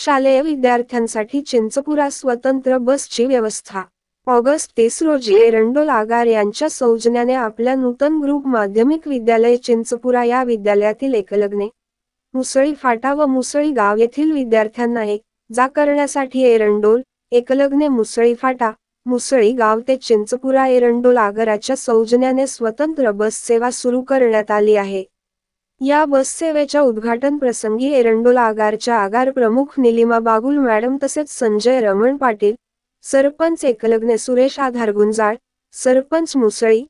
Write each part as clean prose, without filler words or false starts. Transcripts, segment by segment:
शालेय विद्यार्थ्यांसाठी चिंचपुरा स्वतंत्र बसची व्यवस्था। ऑगस्ट 30 रोजी एरंडोल आगार यांच्या सौजन्याने आपल्या नूतन ग्रुप माध्यमिक विद्यालय चिंचपुरा या विद्यालयातील एकलग्ने, मुसळी फाटा व मुसळी गाव येथील विद्यार्थ्यांना जा करण्यासाठी एरंडोल, एकलग्ने मुसळी फाटा, मुसळी गाव ते चिंचपुरा एरंडोल आगाराच्या सौजन्याने स्वतंत्र बस सेवा सुरू करण्यात आली आहे। या बस सेवेच्या उद्घाटन प्रसंगी एरंडोल आगारच्या आगार प्रमुख निलिमा बागुल मॅडम तसेच संजय रमण पाटील, सरपंच एकलग्ने सुरेश आधार गुंजाळ, सरपंच मुसळी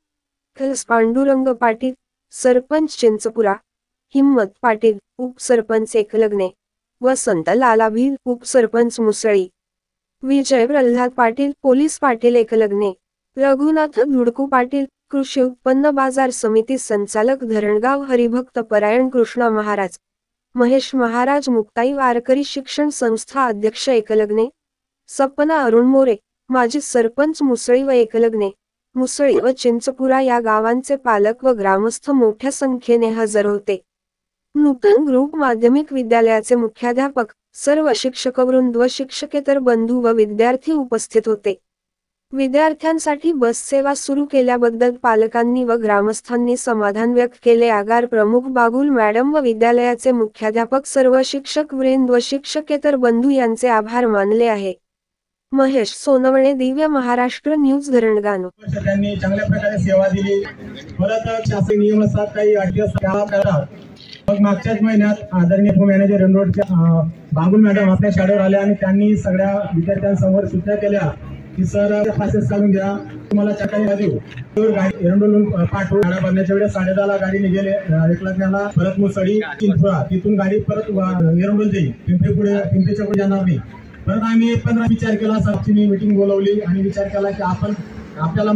पांडुरंग पाटील, सरपंच चिंचपुरा हिम्मत पाटील, उपसरपंच एकलग्ने वसंत लाला भील, उपसरपंच मुसळी विजय प्रल्हाद पाटील, पोलीस पाटील एकलग्ने रघुनाथ धुडकू पाटील, कृषी उत्पन्न बाजार समिती संचालक धरणगाव हरिभक्त परायण कृष्णा महाराज, महेश महाराज मुक्ताई वारकरी शिक्षण संस्था अध्यक्ष एकलग्ने, सपना अरुण मोरे, माजी सरपंच मुसळी व एकलग्ने, मुसळी व चिंचपुरा या गावांचे पालक व ग्रामस्थ मोठ्या संख्येने हजर होते। नूतन ग्रुप माध्यमिक विद्यालयाचे मुख्याध्यापक, सर्व शिक्षकवृंद व शिक्षकेतर बंधू व विद्यार्थी उपस्थित होते। विद्यार्थ्यांसाठी बस सेवा सुरू केल्याबद्दल पालकांनी व ग्रामस्थांनी समाधान व्यक्त केले। आगार प्रमुख बागुल मॅडम व विद्यालयाचे मुख्याध्यापक, सर्व शिक्षक वृंद व शिक्षकेतर बंधू यांचे आभार मानले आहे। महेश सोनवणे, दिव्य महाराष्ट्र न्यूज, धरणगाव। त्यांनी चांगल्या प्रकारे सेवा दिली। परत शासकीय नियमानुसार काही अडचणी मग मागच्याच महिन्यात आदरणीय मॅनेजर एरंडोलच्या बागुल मॅडम आपल्या शाळेवर आल्या आणि त्यांनी सगळ्या विद्यार्थ्यांसमोर सूचना केल्या की सर क्लासेस चालून द्या, तुम्हाला चकाई देऊ। गाडी एरंडोल पाठवू। गाड्या भरण्याच्या वेळेस 10:30ला गाडी निघेल एकलग्नाला, परत मुसळी चिंचपुरा, तिथून गाडी परत एरंडोल जाईल, पिंपरीच्या पुढे जाणार नाही। परत आम्ही 15 विचार केला, सरची मीटिंग बोलवली आणि विचार केला की आपण आपल्याला